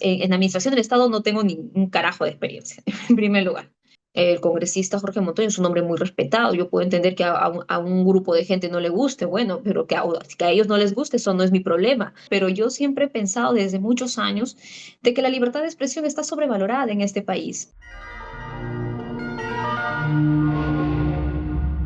en administración del Estado no tengo ni un carajo de experiencia, en primer lugar. El congresista Jorge Montoya es un hombre muy respetado. Yo puedo entender que a un grupo de gente no le guste, bueno, pero que a ellos no les guste, eso no es mi problema. Pero yo siempre he pensado desde muchos años de que la libertad de expresión está sobrevalorada en este país.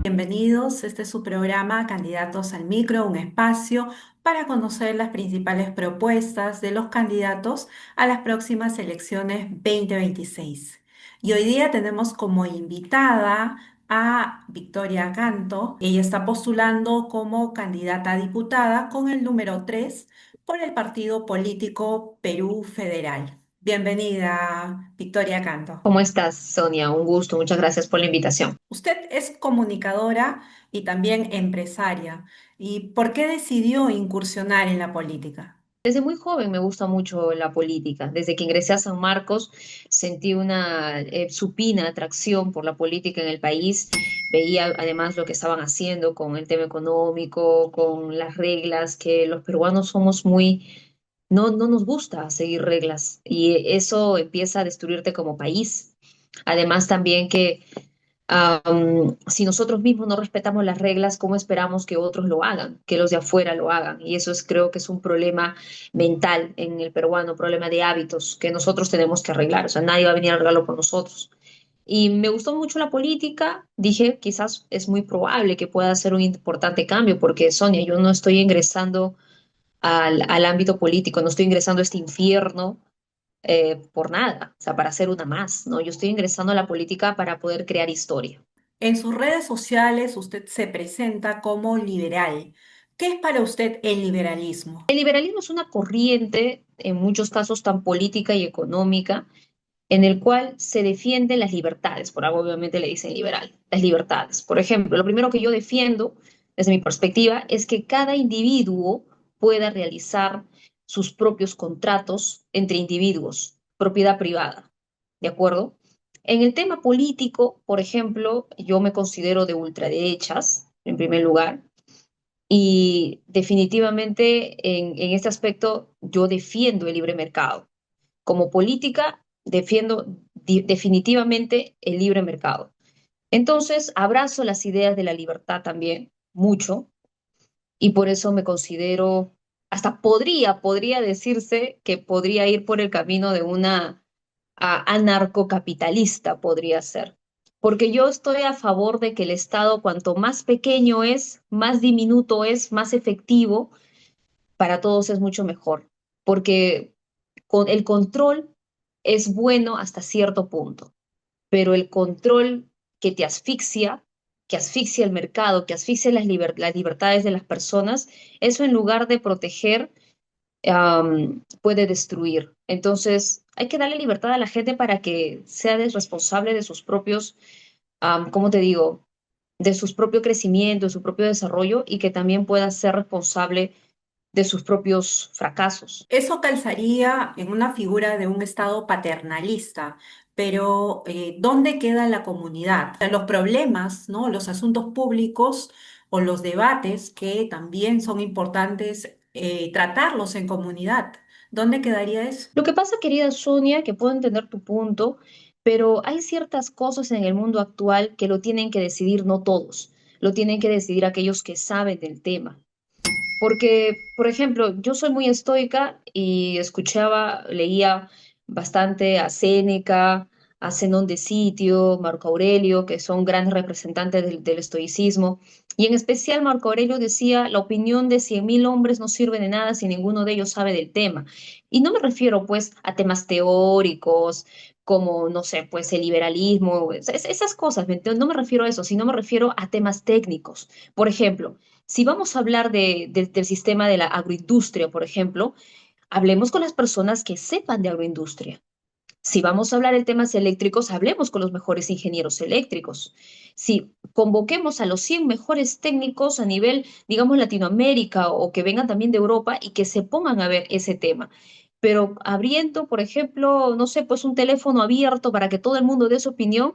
Bienvenidos, este es su programa Candidatos al Micro, un espacio para conocer las principales propuestas de los candidatos a las próximas elecciones 2026. Y hoy día tenemos como invitada a Victoria Canto. Ella está postulando como candidata a diputada con el número 3 por el partido político Perú Federal. Bienvenida, Victoria Canto. ¿Cómo estás, Sonia? Un gusto, muchas gracias por la invitación. Usted es comunicadora y también empresaria. ¿Y por qué decidió incursionar en la política? Desde muy joven me gusta mucho la política. Desde que ingresé a San Marcos sentí una supina atracción por la política en el país. Veía además lo que estaban haciendo con el tema económico, con las reglas, que los peruanos somos muy... no nos gusta seguir reglas y eso empieza a destruirte como país. Además también que si nosotros mismos no respetamos las reglas, ¿cómo esperamos que otros lo hagan, que los de afuera lo hagan? Y eso es, creo que es un problema mental en el peruano, un problema de hábitos que nosotros tenemos que arreglar. O sea, nadie va a venir a arreglarlo por nosotros. Y me gustó mucho la política. Dije, quizás es muy probable que pueda ser un importante cambio, porque Sonia, yo no estoy ingresando al ámbito político, no estoy ingresando a este infierno por nada, o sea, para ser una más, ¿no? Yo estoy ingresando a la política para poder crear historia. En sus redes sociales usted se presenta como liberal. ¿Qué es para usted el liberalismo? El liberalismo es una corriente, en muchos casos tan política y económica, en el cual se defienden las libertades, por algo obviamente le dicen liberal, las libertades. Por ejemplo, lo primero que yo defiendo, desde mi perspectiva, es que cada individuo pueda realizar sus propios contratos entre individuos, propiedad privada, ¿de acuerdo? En el tema político, por ejemplo, yo me considero de ultraderechas, en primer lugar, y definitivamente en este aspecto yo defiendo el libre mercado. Como política, defiendo definitivamente el libre mercado. Entonces, abrazo las ideas de la libertad también, mucho, y por eso me considero, hasta podría decirse que podría ir por el camino de una anarcocapitalista, podría ser. Porque yo estoy a favor de que el Estado, cuanto más pequeño es, más diminuto es, más efectivo, para todos es mucho mejor. Porque el control es bueno hasta cierto punto, pero el control que te asfixia, que asfixia el mercado, que asfixia las libertades de las personas, eso en lugar de proteger, puede destruir. Entonces, hay que darle libertad a la gente para que sea responsable de sus propios, ¿cómo te digo? De su propio crecimiento, de su propio desarrollo y que también pueda ser responsable de sus propios fracasos. Eso calzaría en una figura de un Estado paternalista, pero ¿dónde queda la comunidad? O sea, los problemas, ¿no? Los asuntos públicos o los debates que también son importantes tratarlos en comunidad. ¿Dónde quedaría eso? Lo que pasa, querida Sonia, que puedo entender tu punto, pero hay ciertas cosas en el mundo actual que lo tienen que decidir no todos, lo tienen que decidir aquellos que saben del tema. Porque, por ejemplo, yo soy muy estoica y escuchaba, leía bastante a Séneca, a Zenón de Sitio, Marco Aurelio, que son grandes representantes del estoicismo. Y en especial Marco Aurelio decía, la opinión de 100.000 hombres no sirve de nada si ninguno de ellos sabe del tema. Y no me refiero pues a temas teóricos como, no sé, pues el liberalismo, esas cosas, no me refiero a eso, sino me refiero a temas técnicos. Por ejemplo, si vamos a hablar del sistema de la agroindustria, por ejemplo, hablemos con las personas que sepan de agroindustria. Si vamos a hablar de temas eléctricos, hablemos con los mejores ingenieros eléctricos. Si convoquemos a los 100 mejores técnicos a nivel, digamos, Latinoamérica o que vengan también de Europa y que se pongan a ver ese tema. Pero abriendo, por ejemplo, no sé, pues un teléfono abierto para que todo el mundo dé su opinión,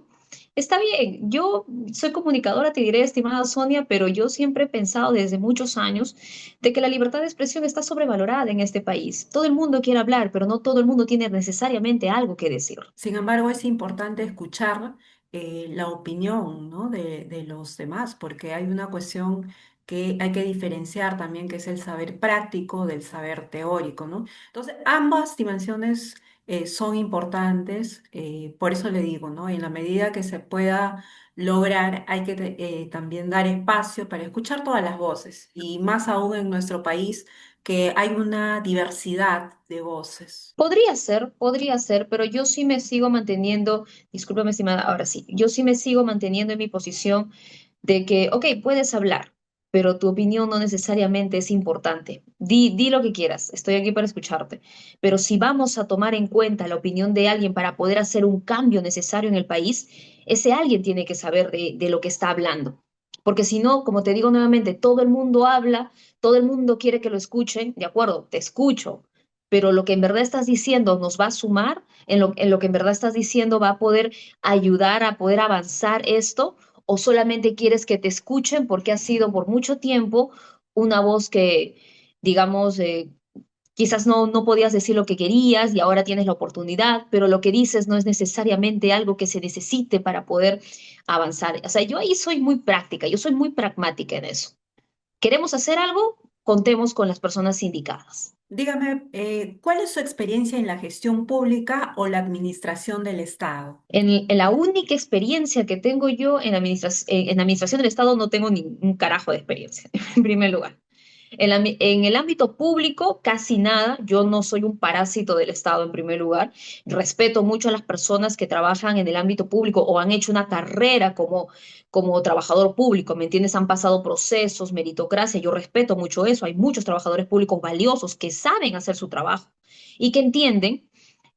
Está bien, yo soy comunicadora, te diré, estimada Sonia, pero yo siempre he pensado desde muchos años de que la libertad de expresión está sobrevalorada en este país. Todo el mundo quiere hablar, pero no todo el mundo tiene necesariamente algo que decir. Sin embargo, es importante escuchar la opinión, ¿no? de los demás, porque hay una cuestión que hay que diferenciar también, que es el saber práctico del saber teórico, ¿no? Entonces, ambas dimensiones son importantes, por eso le digo, ¿no? En la medida que se pueda lograr, hay que también dar espacio para escuchar todas las voces, y más aún en nuestro país, que hay una diversidad de voces. Podría ser, pero yo sí me sigo manteniendo, discúlpame, estimada, ahora sí, yo sí me sigo manteniendo en mi posición de que, ok, puedes hablar, pero tu opinión no necesariamente es importante. Di lo que quieras, estoy aquí para escucharte. Pero si vamos a tomar en cuenta la opinión de alguien para poder hacer un cambio necesario en el país, ese alguien tiene que saber de lo que está hablando. Porque si no, como te digo nuevamente, todo el mundo habla, todo el mundo quiere que lo escuchen, de acuerdo, te escucho, pero lo que en verdad estás diciendo nos va a sumar, en lo que en verdad estás diciendo va a poder ayudar a poder avanzar esto, o solamente quieres que te escuchen porque has sido por mucho tiempo una voz que, digamos, quizás no podías decir lo que querías y ahora tienes la oportunidad, pero lo que dices no es necesariamente algo que se necesite para poder avanzar. O sea, yo ahí soy muy práctica, yo soy muy pragmática en eso. ¿Queremos hacer algo? Contemos con las personas indicadas. Dígame, ¿cuál es su experiencia en la gestión pública o la administración del Estado? En la única experiencia que tengo yo en administración del Estado no tengo ni un carajo de experiencia, en primer lugar. En el ámbito público, casi nada. Yo no soy un parásito del Estado, en primer lugar. Respeto mucho a las personas que trabajan en el ámbito público o han hecho una carrera como trabajador público, ¿me entiendes? Han pasado procesos, meritocracia. Yo respeto mucho eso. Hay muchos trabajadores públicos valiosos que saben hacer su trabajo y que entienden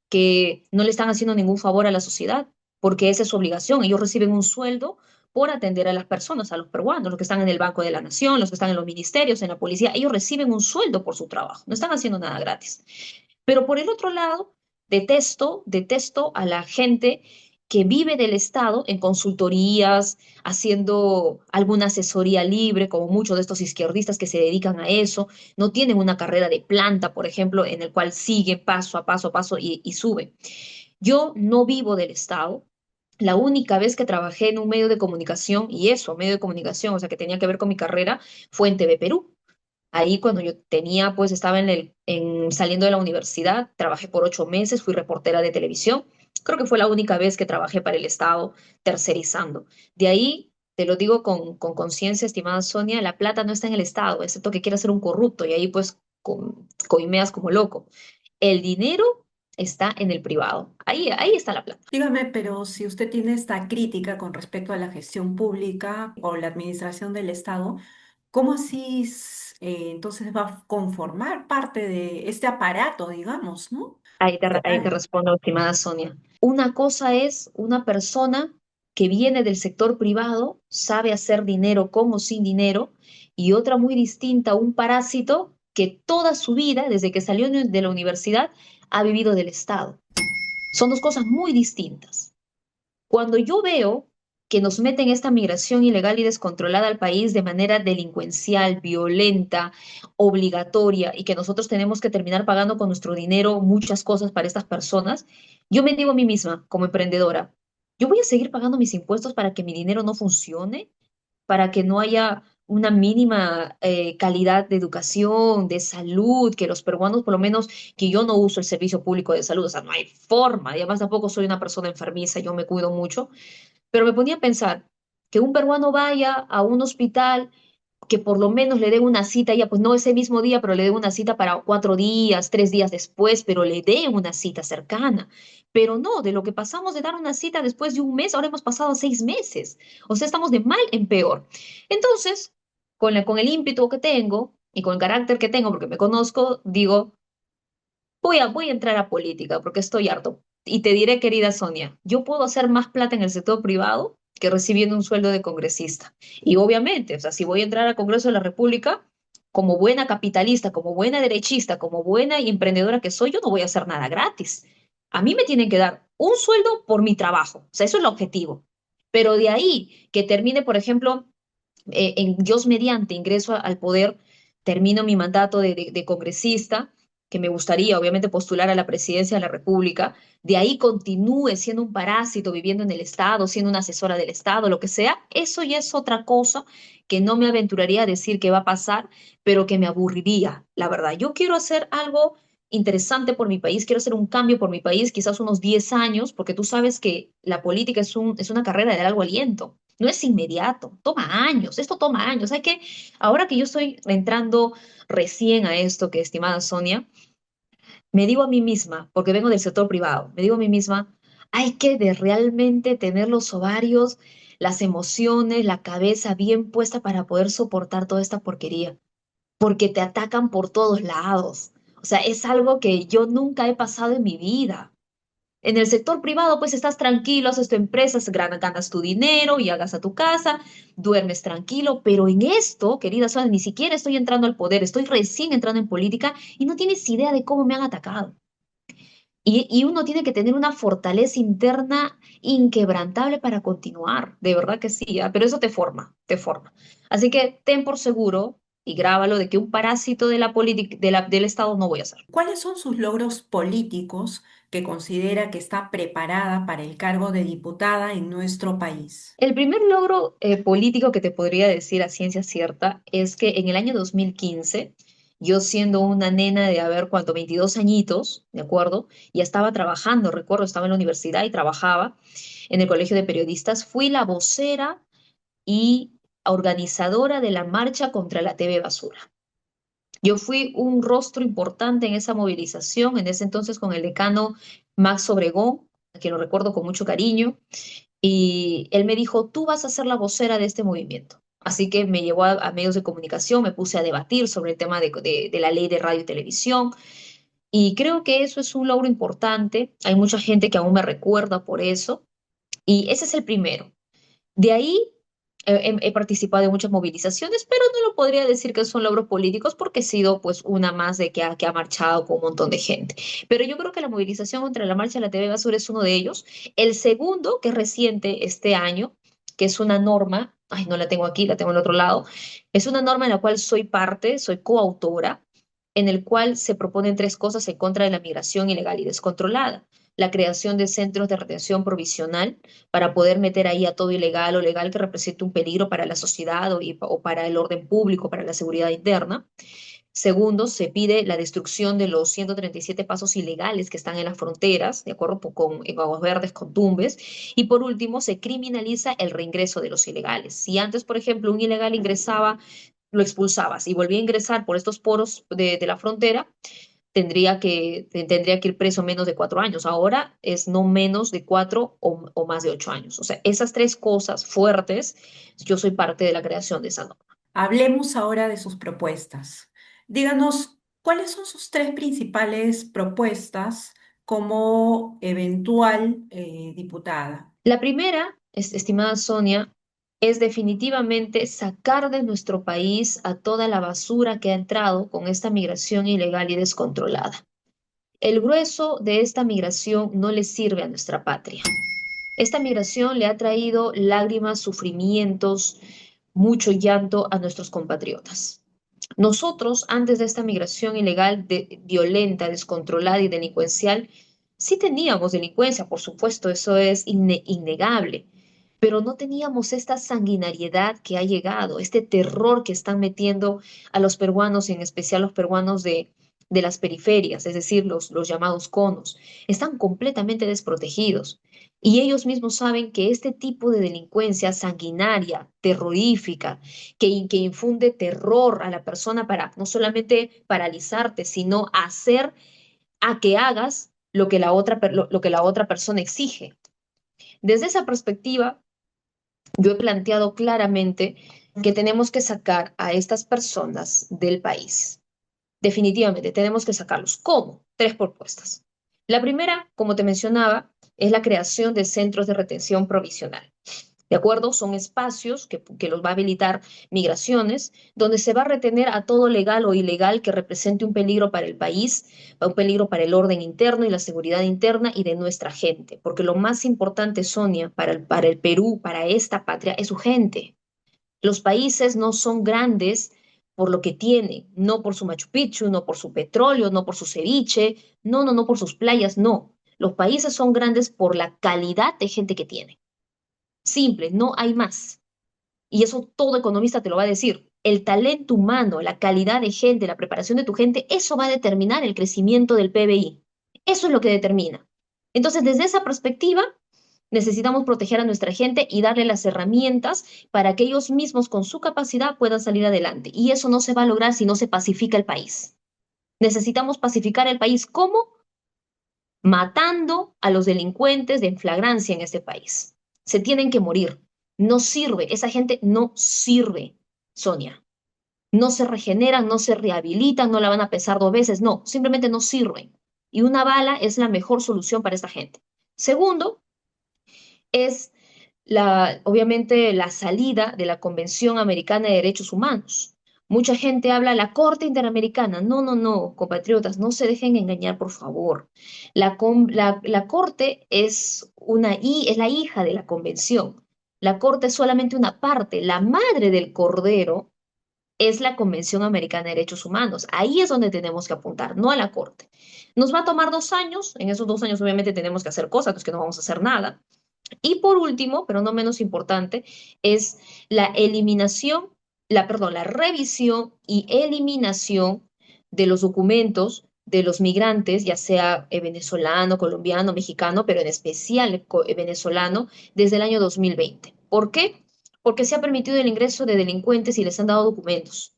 que no le están haciendo ningún favor a la sociedad, porque esa es su obligación. Ellos reciben un sueldo por atender a las personas, a los peruanos, los que están en el Banco de la Nación, los que están en los ministerios, en la policía, ellos reciben un sueldo por su trabajo, no están haciendo nada gratis. Pero por el otro lado, detesto a la gente que vive del Estado en consultorías, haciendo alguna asesoría libre, como muchos de estos izquierdistas que se dedican a eso, no tienen una carrera de planta, por ejemplo, en el cual siguen paso a paso y suben. Yo no vivo del Estado. La única vez que trabajé en un medio de comunicación, y eso, medio de comunicación, o sea, que tenía que ver con mi carrera, fue en TV Perú. Ahí cuando yo tenía, pues estaba saliendo de la universidad, trabajé por 8 meses, fui reportera de televisión. Creo que fue la única vez que trabajé para el Estado tercerizando. De ahí, te lo digo con conciencia, estimada Sonia, la plata no está en el Estado, excepto que quiera ser un corrupto y ahí pues coimeas como loco. El dinero está en el privado. Ahí está la plata. Dígame, pero si usted tiene esta crítica con respecto a la gestión pública o la administración del Estado, ¿cómo así entonces va a conformar parte de este aparato, digamos, ¿no? Ahí te Estatal. respondo, estimada Sonia. Una cosa es una persona que viene del sector privado, sabe hacer dinero con o sin dinero, y otra muy distinta, un parásito que toda su vida, desde que salió de la universidad, ha vivido del Estado. Son dos cosas muy distintas. Cuando yo veo que nos meten esta migración ilegal y descontrolada al país de manera delincuencial, violenta, obligatoria, y que nosotros tenemos que terminar pagando con nuestro dinero muchas cosas para estas personas, yo me digo a mí misma, como emprendedora, yo voy a seguir pagando mis impuestos para que mi dinero no funcione, para que no haya una mínima calidad de educación, de salud, que los peruanos, por lo menos, que yo no uso el servicio público de salud, o sea, no hay forma, y además tampoco soy una persona enfermiza, yo me cuido mucho, pero me ponía a pensar que un peruano vaya a un hospital, que por lo menos le dé una cita ya, pues no ese mismo día, pero le dé una cita para 4 días, 3 días después, pero le dé una cita cercana. Pero no, de lo que pasamos de dar una cita después de un mes, ahora hemos pasado 6 meses. O sea, estamos de mal en peor. Entonces, con el ímpetu que tengo y con el carácter que tengo, porque me conozco, digo, voy a entrar a política porque estoy harto. Y te diré, querida Sonia, yo puedo hacer más plata en el sector privado que recibiendo un sueldo de congresista. Y obviamente, o sea, si voy a entrar al Congreso de la República, como buena capitalista, como buena derechista, como buena y emprendedora que soy, yo no voy a hacer nada gratis. A mí me tienen que dar un sueldo por mi trabajo. O sea, eso es el objetivo. Pero de ahí que termine, por ejemplo, en Dios mediante ingreso al poder, termino mi mandato de congresista, que me gustaría obviamente postular a la presidencia de la República, de ahí continúe siendo un parásito, viviendo en el Estado, siendo una asesora del Estado, lo que sea, eso ya es otra cosa que no me aventuraría a decir que va a pasar, pero que me aburriría, la verdad. Yo quiero hacer algo interesante por mi país, quiero hacer un cambio por mi país, quizás unos 10 años, porque tú sabes que la política es una carrera de largo aliento. No es inmediato, toma años, esto toma años. Hay que, ahora que yo estoy entrando recién a esto, que estimada Sonia, me digo a mí misma, porque vengo del sector privado, me digo a mí misma, hay que de realmente tener los ovarios, las emociones, la cabeza bien puesta para poder soportar toda esta porquería, porque te atacan por todos lados. O sea, es algo que yo nunca he pasado en mi vida. En el sector privado, pues estás tranquilo, haces tu empresa, ganas tu dinero, llegas a tu casa, duermes tranquilo, pero en esto, querida Sonia, ni siquiera estoy entrando al poder, estoy recién entrando en política y no tienes idea de cómo me han atacado. Y uno tiene que tener una fortaleza interna inquebrantable para continuar, de verdad que sí, ¿ah? Pero eso te forma, te forma. Así que ten por seguro y grábalo de que un parásito de la política, del Estado no voy a ser. ¿Cuáles son sus logros políticos que considera que está preparada para el cargo de diputada en nuestro país? El primer logro político que te podría decir a ciencia cierta es que en el año 2015, yo siendo una nena de haber cuánto, 22 añitos, ¿de acuerdo? Ya estaba trabajando, recuerdo, estaba en la universidad y trabajaba en el Colegio de Periodistas, fui la vocera y organizadora de la marcha contra la TV basura. Yo fui un rostro importante en esa movilización, en ese entonces con el decano Max Obregón, a quien lo recuerdo con mucho cariño, y él me dijo, tú vas a ser la vocera de este movimiento. Así que me llevó a medios de comunicación, me puse a debatir sobre el tema de la ley de radio y televisión, y creo que eso es un logro importante. Hay mucha gente que aún me recuerda por eso, y ese es el primero. De ahí he participado en muchas movilizaciones, pero no lo podría decir que son logros políticos porque he sido pues una más de que ha marchado con un montón de gente. Pero yo creo que la movilización contra la marcha de la TV Basura es uno de ellos. El segundo, que es reciente este año, que es una norma, ay, no la tengo aquí, la tengo en el otro lado, es una norma en la cual soy parte, soy coautora, en el cual se proponen tres cosas en contra de la migración ilegal y descontrolada. La creación de centros de retención provisional, para poder meter ahí a todo ilegal o legal que represente un peligro para la sociedad o para el orden público, para la seguridad interna. Segundo, se pide la destrucción de los 137 pasos ilegales que están en las fronteras, de acuerdo en Aguas Verdes con Tumbes. Y por último, se criminaliza el reingreso de los ilegales. Si antes, por ejemplo, un ilegal ingresaba, lo expulsabas y volvía a ingresar por estos poros de la frontera, tendría que ir preso menos de 4 años. Ahora es no menos de 4 o más de 8 años. O sea, esas tres cosas fuertes, yo soy parte de la creación de esa norma. Hablemos ahora de sus propuestas. Díganos, ¿cuáles son sus tres principales propuestas como eventual diputada? La primera, estimada Sonia, es definitivamente sacar de nuestro país a toda la basura que ha entrado con esta migración ilegal y descontrolada. El grueso de esta migración no le sirve a nuestra patria. Esta migración le ha traído lágrimas, sufrimientos, mucho llanto a nuestros compatriotas. Nosotros, antes de esta migración ilegal, violenta, descontrolada y delincuencial, sí teníamos delincuencia, por supuesto, eso es innegable, pero no teníamos esta sanguinariedad que ha llegado, este terror que están metiendo a los peruanos y en especial los peruanos de las periferias, es decir, los llamados conos. Están completamente desprotegidos. Y ellos mismos saben que este tipo de delincuencia sanguinaria, terrorífica, que infunde terror a la persona para no solamente paralizarte, sino hacer a que hagas lo que la otra persona exige. Desde esa perspectiva, yo he planteado claramente que tenemos que sacar a estas personas del país. Definitivamente, tenemos que sacarlos. ¿Cómo? Tres propuestas. La primera, como te mencionaba, es la creación de centros de retención provisional. ¿De acuerdo? Son espacios que los va a habilitar migraciones, donde se va a retener a todo legal o ilegal que represente un peligro para el país, un peligro para el orden interno y la seguridad interna y de nuestra gente. Porque lo más importante, Sonia, para el Perú, para esta patria, es su gente. Los países no son grandes por lo que tienen, no por su Machu Picchu, no por su petróleo, no por su ceviche, no por sus playas, no. Los países son grandes por la calidad de gente que tienen. Simple, no hay más. Y eso todo economista te lo va a decir. El talento humano, la calidad de gente, la preparación de tu gente, eso va a determinar el crecimiento del PBI. Eso es lo que determina. Entonces, desde esa perspectiva, necesitamos proteger a nuestra gente y darle las herramientas para que ellos mismos con su capacidad puedan salir adelante. Y eso no se va a lograr si no se pacifica el país. Necesitamos pacificar el país. ¿Cómo? Matando a los delincuentes de en flagrancia en este país. Se tienen que morir. No sirve, esa gente no sirve, Sonia. No se regeneran, no se rehabilitan, no la van a pesar dos veces, no, simplemente no sirven. Y una bala es la mejor solución para esta gente. Segundo, es obviamente la salida de la Convención Americana de Derechos Humanos. Mucha gente habla la Corte Interamericana. No, compatriotas, no se dejen engañar, por favor. La Corte es la hija de la Convención. La Corte es solamente una parte. La madre del Cordero es la Convención Americana de Derechos Humanos. Ahí es donde tenemos que apuntar, no a la Corte. Nos va a tomar 2 años. En esos 2 años, obviamente, tenemos que hacer cosas, no es que no vamos a hacer nada. Y por último, pero no menos importante, es la eliminación, la revisión y eliminación de los documentos de los migrantes, ya sea venezolano, colombiano, mexicano, pero en especial venezolano, desde el año 2020. ¿Por qué? Porque se ha permitido el ingreso de delincuentes y les han dado documentos.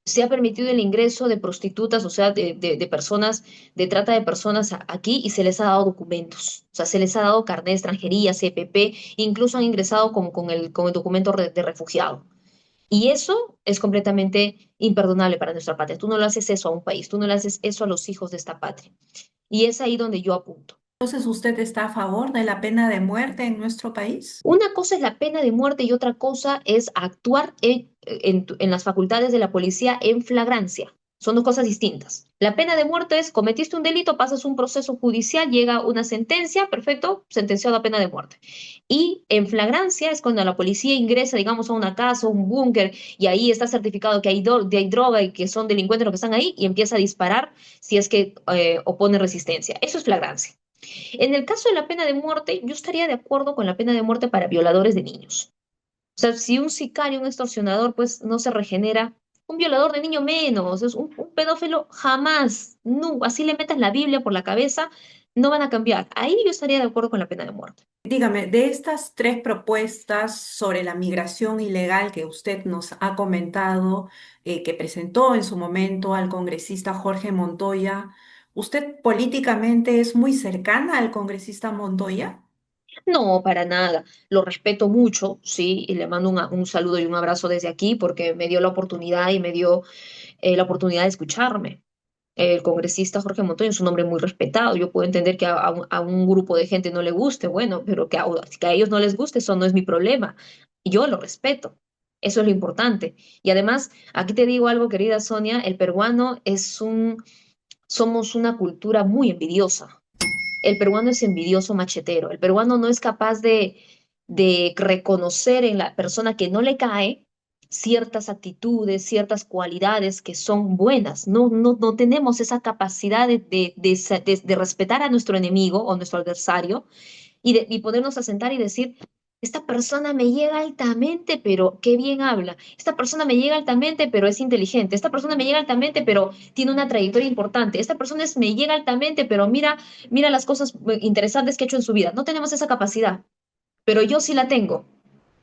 Se ha permitido el ingreso de prostitutas, o sea, de personas, de trata de personas aquí y se les ha dado documentos. O sea, se les ha dado carnet de extranjería, CPP, incluso han ingresado con el documento de refugiado. Y eso es completamente imperdonable para nuestra patria. Tú no le haces eso a un país, tú no le haces eso a los hijos de esta patria. Y es ahí donde yo apunto. Entonces, ¿usted está a favor de la pena de muerte en nuestro país? Una cosa es la pena de muerte y otra cosa es actuar en las facultades de la policía en flagrancia. Son dos cosas distintas. La pena de muerte es cometiste un delito, pasas un proceso judicial, llega una sentencia, perfecto, sentenciado a pena de muerte. Y en flagrancia es cuando la policía ingresa, digamos, a una casa, un búnker, y ahí está certificado que hay droga y que son delincuentes los que están ahí, y empieza a disparar si es que opone resistencia. Eso es flagrancia. En el caso de la pena de muerte, yo estaría de acuerdo con la pena de muerte para violadores de niños. O sea, si un sicario, un extorsionador, pues no se regenera, un violador de niño menos, es un pedófilo jamás, no, así le metas la Biblia por la cabeza, no van a cambiar. Ahí yo estaría de acuerdo con la pena de muerte. Dígame, de estas tres propuestas sobre la migración ilegal que usted nos ha comentado, que presentó en su momento al congresista Jorge Montoya, ¿usted políticamente es muy cercana al congresista Montoya? No, para nada. Lo respeto mucho, sí, y le mando un saludo y un abrazo desde aquí porque me dio la oportunidad y me dio la oportunidad de escucharme. El congresista Jorge Montoya es un hombre muy respetado. Yo puedo entender que a un grupo de gente no le guste, bueno, pero que a ellos no les guste, eso no es mi problema. Y yo lo respeto. Eso es lo importante. Y además, aquí te digo algo, querida Sonia, el peruano somos una cultura muy envidiosa. El peruano es envidioso machetero. El peruano no es capaz de reconocer en la persona que no le cae ciertas actitudes, ciertas cualidades que son buenas. No tenemos esa capacidad de respetar a nuestro enemigo o nuestro adversario y podernos a sentar y decir, esta persona me llega altamente, pero qué bien habla. Esta persona me llega altamente, pero es inteligente. Esta persona me llega altamente, pero tiene una trayectoria importante. Esta persona me llega altamente, pero mira las cosas interesantes que ha hecho en su vida. No tenemos esa capacidad, pero yo sí la tengo.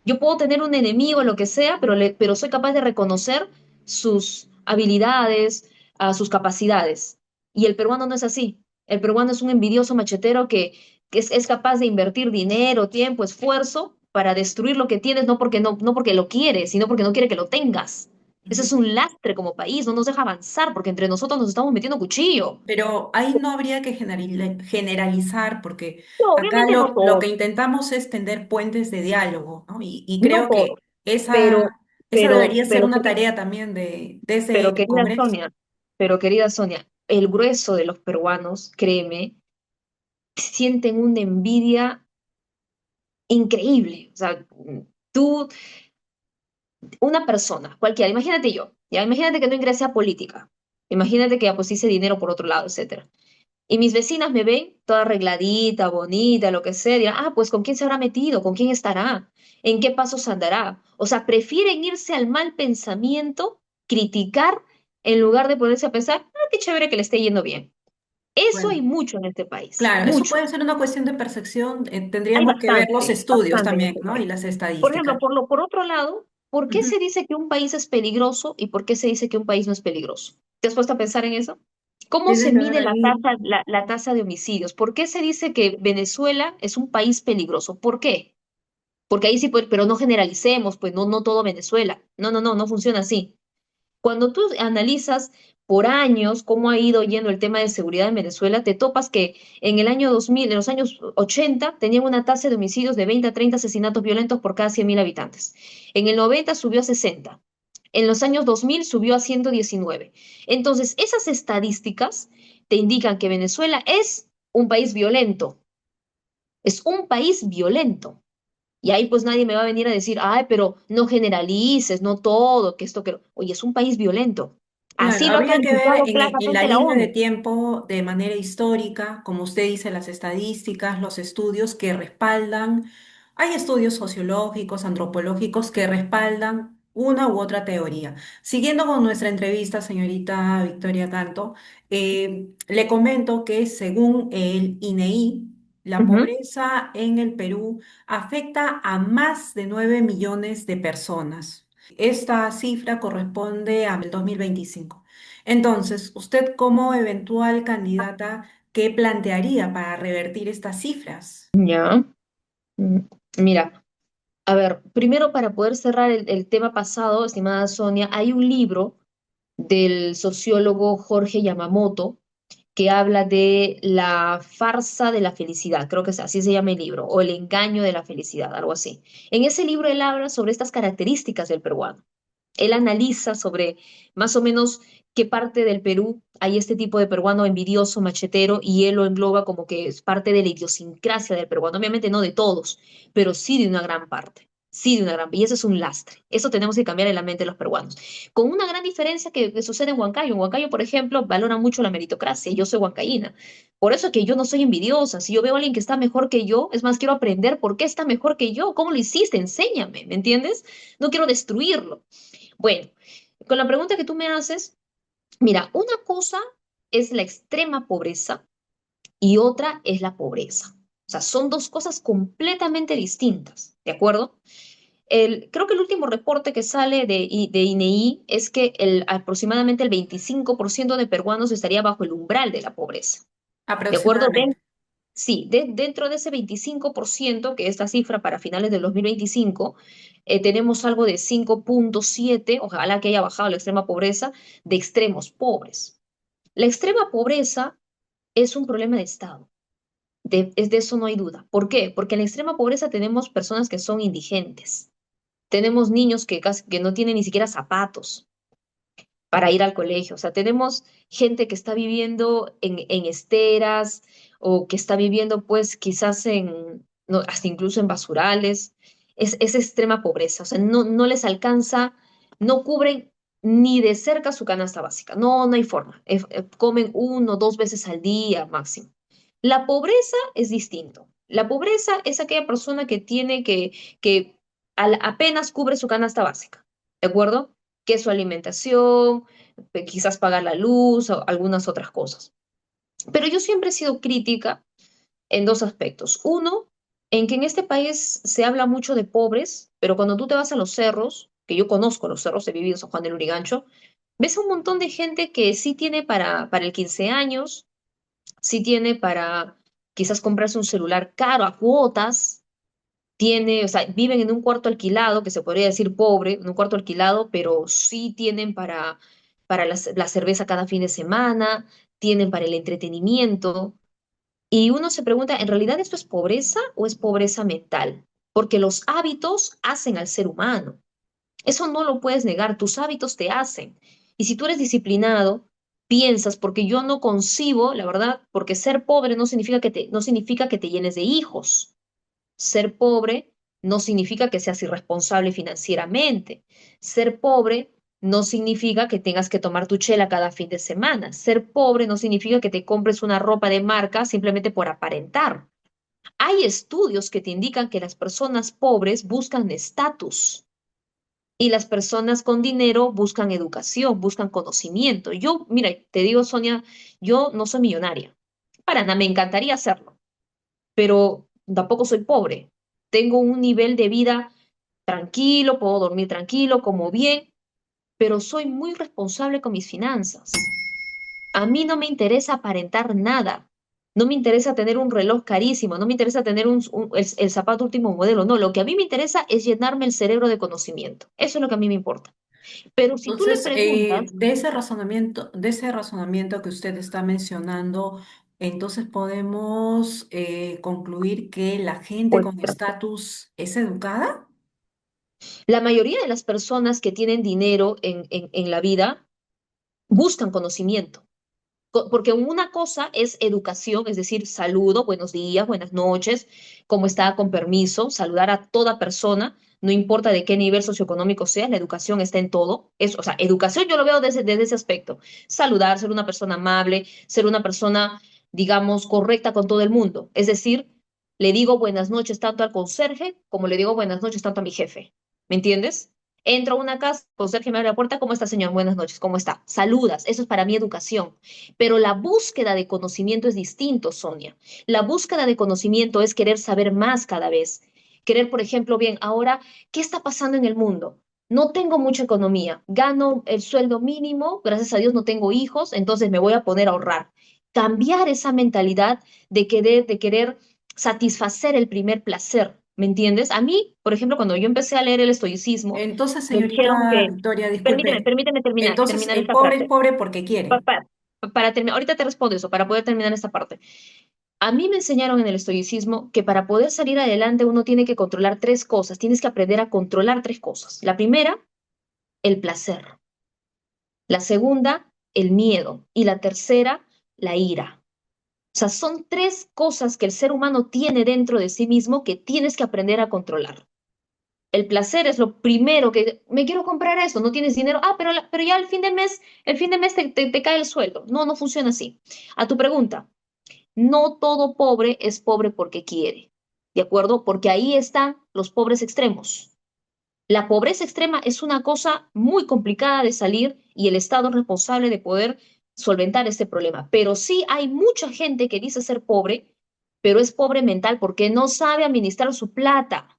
Yo puedo tener un enemigo, lo que sea, pero soy capaz de reconocer sus habilidades, sus capacidades. Y el peruano no es así. El peruano es un envidioso machetero que es capaz de invertir dinero, tiempo, esfuerzo para destruir lo que tienes, no porque lo quieres, sino porque no quiere que lo tengas. Ese Ujú. es un lastre como país, no nos deja avanzar porque entre nosotros nos estamos metiendo cuchillo. Pero ahí no habría que generalizar, porque No, acá obviamente no lo que todos, intentamos es tender puentes de diálogo, ¿no? Y no creo que todos, pero, esa debería ser una querida, tarea también de ese pero querida Congreso. Sonia, pero querida Sonia, el grueso de los peruanos, créeme, sienten una envidia increíble. O sea, tú, una persona, cualquiera, imagínate yo, ya imagínate que no ingresé a política, imagínate que ya pues hice dinero por otro lado, etcétera. Y mis vecinas me ven toda arregladita, bonita, lo que sea, dirán, pues ¿con quién se habrá metido? ¿Con quién estará? ¿En qué pasos andará? O sea, prefieren irse al mal pensamiento, criticar, en lugar de ponerse a pensar, qué chévere que le esté yendo bien. Eso hay Bueno, mucho en este país, claro, eso mucho. puede ser una cuestión de percepción. Hay Tendríamos que ver los bastante, estudios bastante en también, este ¿no? Y país. las Por ejemplo, estadísticas. por otro lado, ¿por qué Ujú. se dice que un país es peligroso y por qué se dice que un país no es peligroso? ¿Te has puesto a pensar en eso? ¿Cómo Tiene se que ver mide ahí. la tasa de homicidios? ¿Por qué se dice que Venezuela es un país peligroso? ¿Por qué? Porque ahí sí, pues, pero no generalicemos, pues no, no todo Venezuela. No, no, no, no funciona así. Cuando tú analizas por años cómo ha ido yendo el tema de seguridad en Venezuela, te topas que en el año 2000, en los años 80, tenían una tasa de homicidios de 20 a 30 asesinatos violentos por cada 100.000 habitantes. En el 90 subió a 60. En los años 2000 subió a 119. Entonces, esas estadísticas te indican que Venezuela es un país violento. Es un país violento. Y ahí pues nadie me va a venir a decir, pero no generalices, no todo, que esto que... Oye, es un país violento. Claro, Así lo ha habría que ver calificado en la claramente la línea de ONU. tiempo de manera histórica, como usted dice, las estadísticas, los estudios que respaldan. Hay estudios sociológicos, antropológicos que respaldan una u otra teoría. Siguiendo con nuestra entrevista, señorita Victoria Canto, le comento que según el INEI, la Ujú. pobreza en el Perú afecta a más de 9 millones de personas. Esta cifra corresponde al 2025. Entonces, usted como eventual candidata, ¿qué plantearía para revertir estas cifras? Ya. Mm, Mira, a ver, primero para poder cerrar el tema pasado, estimada Sonia, hay un libro del sociólogo Jorge Yamamoto que habla de la farsa de la felicidad, creo que así se llama el libro, o el engaño de la felicidad, algo así. En ese libro él habla sobre estas características del peruano. Él analiza sobre más o menos qué parte del Perú hay este tipo de peruano envidioso, machetero, y él lo engloba como que es parte de la idiosincrasia del peruano. Obviamente no de todos, pero sí de una gran parte. Sí, de una gran, y eso es un lastre. Eso tenemos que cambiar en la mente de los peruanos. Con una gran diferencia que sucede en Huancayo. En Huancayo, por ejemplo, valora mucho la meritocracia. Yo soy huancaína. Por eso es que yo no soy envidiosa. Si yo veo a alguien que está mejor que yo, es más, quiero aprender por qué está mejor que yo. ¿Cómo lo hiciste? Enséñame, ¿me entiendes? No quiero destruirlo. Bueno, con la pregunta que tú me haces, mira, una cosa es la extrema pobreza y otra es la pobreza. O sea, son dos cosas completamente distintas, ¿de acuerdo? Creo que el último reporte que sale de INEI es que aproximadamente el 25% de peruanos estaría bajo el umbral de la pobreza, ¿de acuerdo? Aproximadamente. Sí, dentro de ese 25%, que es la cifra para finales del 2025, tenemos algo de 5,7, ojalá que haya bajado la extrema pobreza, de extremos pobres. La extrema pobreza es un problema de Estado, de eso no hay duda. ¿Por qué? Porque en la extrema pobreza tenemos personas que son indigentes, tenemos niños que no tienen ni siquiera zapatos para ir al colegio. O sea, tenemos gente que está viviendo en esteras o que está viviendo pues quizás no, hasta incluso en basurales. Es extrema pobreza. O sea, no, no les alcanza, no cubren ni de cerca su canasta básica. No, no hay forma. Comen 1 o 2 veces al día máximo. La pobreza es distinto. La pobreza es aquella persona que tiene que apenas cubre su canasta básica. ¿De acuerdo? Que es su alimentación, quizás pagar la luz o algunas otras cosas. Pero yo siempre he sido crítica en dos aspectos. Uno, en que en este país se habla mucho de pobres, pero cuando tú te vas a los cerros, que yo conozco los cerros, he vivido en San Juan del Urigancho, ves un montón de gente que sí tiene para el 15 años, sí tiene para quizás comprarse un celular caro a cuotas, o sea, viven en un cuarto alquilado, que se podría decir pobre, en un cuarto alquilado, pero sí tienen para la cerveza cada fin de semana, tienen para el entretenimiento. Y uno se pregunta, ¿en realidad esto es pobreza o es pobreza mental? Porque los hábitos hacen al ser humano. Eso no lo puedes negar, tus hábitos te hacen. Y si tú eres disciplinado, piensas, porque yo no concibo, la verdad, porque ser pobre no significa que te llenes de hijos. Ser pobre no significa que seas irresponsable financieramente. Ser pobre no significa que tengas que tomar tu chela cada fin de semana. Ser pobre no significa que te compres una ropa de marca simplemente por aparentar. Hay estudios que te indican que las personas pobres buscan estatus y las personas con dinero buscan educación, buscan conocimiento. Yo, mira, te digo, Sonia, yo no soy millonaria. Para nada, me encantaría hacerlo, pero tampoco soy pobre. Tengo un nivel de vida tranquilo, puedo dormir tranquilo, como bien, pero soy muy responsable con mis finanzas. A mí no me interesa aparentar nada. No me interesa tener un reloj carísimo, no me interesa tener el zapato último modelo, no, lo que a mí me interesa es llenarme el cerebro de conocimiento. Eso es lo que a mí me importa. Pero si tú le Entonces, preguntas, de ese razonamiento que usted está mencionando, entonces podemos concluir que la gente pues con estatus es educada. la mayoría de las personas que tienen dinero en la vida buscan conocimiento. Porque una cosa es educación, es decir, saludo, buenos días, buenas noches, cómo está, con permiso, saludar a toda persona, no importa de qué nivel socioeconómico sea, la educación está en todo. O sea, educación yo lo veo desde ese aspecto. Saludar, ser una persona amable, ser una persona, digamos, correcta con todo el mundo. Es decir, le digo buenas noches tanto al conserje como le digo buenas noches tanto a mi jefe. ¿Me entiendes? Entro a una casa, el conserje me abre la puerta, ¿cómo está, señor? Buenas noches, ¿cómo está? Saludas, eso es para mí educación. Pero la búsqueda de conocimiento es distinto, Sonia. La búsqueda de conocimiento es querer saber más cada vez. Querer, por ejemplo, bien, ahora, ¿qué está pasando en el mundo? No tengo mucha economía, gano el sueldo mínimo, gracias a Dios no tengo hijos, entonces me voy a poner a ahorrar. Cambiar esa mentalidad de querer satisfacer el primer placer, ¿me entiendes? A mí, por ejemplo, cuando yo empecé a leer el estoicismo, Entonces, me dijeron señorita que, Victoria, permíteme, disculpe. permíteme Entonces, terminar el esta pobre es frase pobre porque quiere. para terminar, ahorita te respondo eso, para poder terminar esta parte. A mí me enseñaron en el estoicismo que para poder salir adelante uno tiene que controlar tres cosas, tienes que aprender a controlar tres cosas. La primera, el placer. La segunda, el miedo. Y la tercera, la ira. O sea, son tres cosas que el ser humano tiene dentro de sí mismo que tienes que aprender a controlar. El placer es lo primero que me quiero comprar eso, no tienes dinero, pero ya el fin de mes te cae el sueldo. No, no funciona así. A tu pregunta, no todo pobre es pobre porque quiere, ¿de acuerdo? Porque ahí están los pobres extremos. La pobreza extrema es una cosa muy complicada de salir y el Estado es responsable de poder solventar este problema. Pero sí hay mucha gente que dice ser pobre, pero es pobre mental porque no sabe administrar su plata.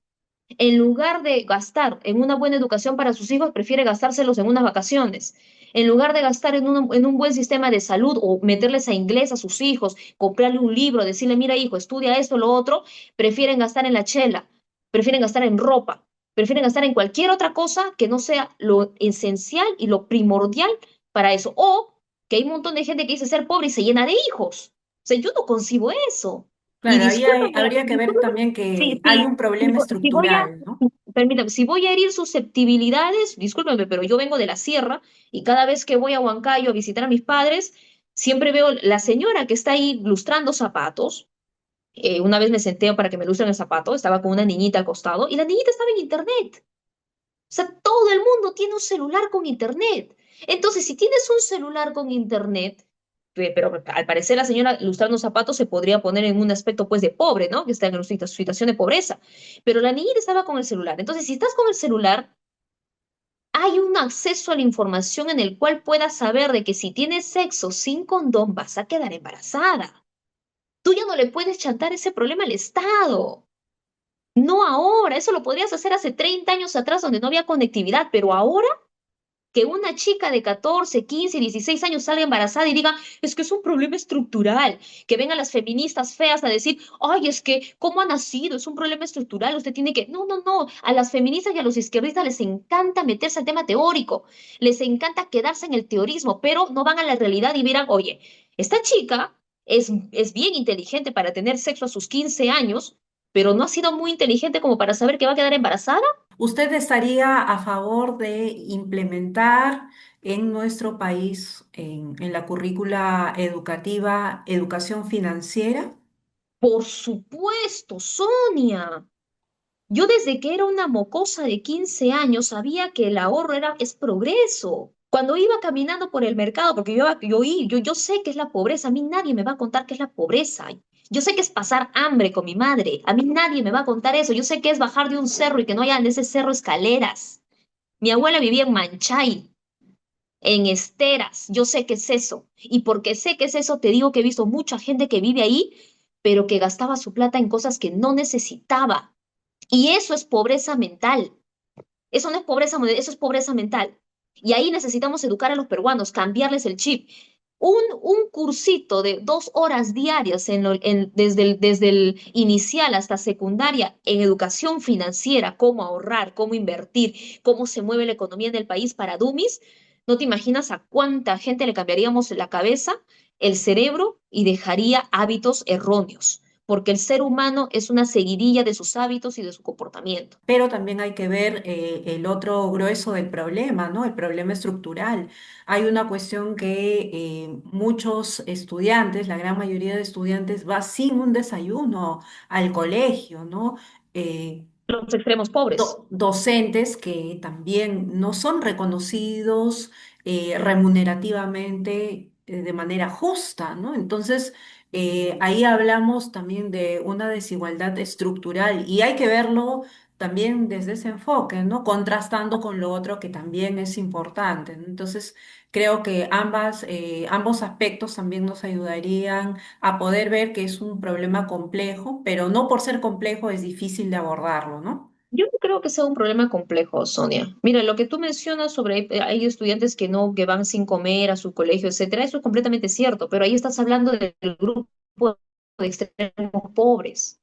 En lugar de gastar en una buena educación para sus hijos, prefiere gastárselos en unas vacaciones. En lugar de gastar en un buen sistema de salud o meterles a inglés a sus hijos, comprarle un libro, decirle, mira hijo, estudia esto, lo otro, prefieren gastar en la chela, prefieren gastar en ropa, prefieren gastar en cualquier otra cosa que no sea lo esencial y lo primordial para eso. O que hay un montón de gente que dice ser pobre y se llena de hijos. O sea, yo no concibo eso. Y Claro, habría que ver discúlpame, también sí, que hay sí, un si, problema si voy a, estructural, ¿no? permítame, si voy a herir susceptibilidades, discúlpeme, pero yo vengo de la sierra y cada vez que voy a Huancayo a visitar a mis padres, siempre veo la señora que está ahí lustrando zapatos. Una vez me senté para que me lustren el zapato, estaba con una niñita al costado y la niñita estaba en internet. O sea, todo el mundo tiene un celular con internet. Entonces, si tienes un celular con internet, pero al parecer la señora lustrando zapatos se podría poner en un aspecto pues de pobre, ¿no? Que está en una situación de pobreza. Pero la niñita estaba con el celular. Entonces, si estás con el celular, hay un acceso a la información en el cual puedas saber de que si tienes sexo sin condón vas a quedar embarazada. Tú ya no le puedes chantar ese problema al Estado. No ahora, eso lo podrías hacer hace 30 años atrás donde no había conectividad, pero ahora Que una chica de 14, 15, 16 años salga embarazada y diga, es que es un problema estructural. Que vengan las feministas feas a decir, ay, es que, ¿cómo ha nacido? Es un problema estructural, usted tiene que... No, no, no. A las feministas y a los izquierdistas les encanta meterse al tema teórico, les encanta quedarse en el teorismo, pero no van a la realidad y miran, oye, esta chica es bien inteligente para tener sexo a sus 15 años, pero no ha sido muy inteligente como para saber que va a quedar embarazada. ¿Usted estaría a favor de implementar en nuestro país, en la currícula educativa, educación financiera? Por supuesto, Sonia. Yo desde que era una mocosa de 15 años sabía que el ahorro es progreso. Cuando iba caminando por el mercado, porque yo sé que es la pobreza, a mí nadie me va a contar qué es la pobreza. Yo sé que es pasar hambre con mi madre, a mí nadie me va a contar eso. Yo sé que es bajar de un cerro y que no haya en ese cerro escaleras. Mi abuela vivía en Manchay, en esteras. Yo sé que es eso. Y porque sé que es eso, te digo que he visto mucha gente que vive ahí, pero que gastaba su plata en cosas que no necesitaba. Y eso es pobreza mental. Eso no es pobreza, eso es pobreza mental. Y ahí necesitamos educar a los peruanos, cambiarles el chip. Un cursito de 2 horas diarias desde el inicial hasta secundaria en educación financiera, cómo ahorrar, cómo invertir, cómo se mueve la economía del país para dummies, no te imaginas a cuánta gente le cambiaríamos la cabeza, el cerebro y dejaría hábitos erróneos, porque el ser humano es una seguidilla de sus hábitos y de su comportamiento. Pero también hay que ver el otro grueso del problema, ¿no? El problema estructural. Hay una cuestión que muchos estudiantes, la gran mayoría de estudiantes, va sin un desayuno al colegio, ¿no? Eh, Los extremos pobres. docentes que también no son reconocidos remunerativamente de manera justa, ¿no? Entonces, ahí hablamos también de una desigualdad estructural y hay que verlo también desde ese enfoque, ¿no? Contrastando con lo otro que también es importante, ¿no? Entonces, creo que ambos aspectos también nos ayudarían a poder ver que es un problema complejo, pero no por ser complejo es difícil de abordarlo, ¿no? Yo no creo que sea un problema complejo, Sonia. Mira, lo que tú mencionas sobre hay estudiantes que no, que van sin comer a su colegio, etcétera, eso es completamente cierto, pero ahí estás hablando del grupo de extremos pobres.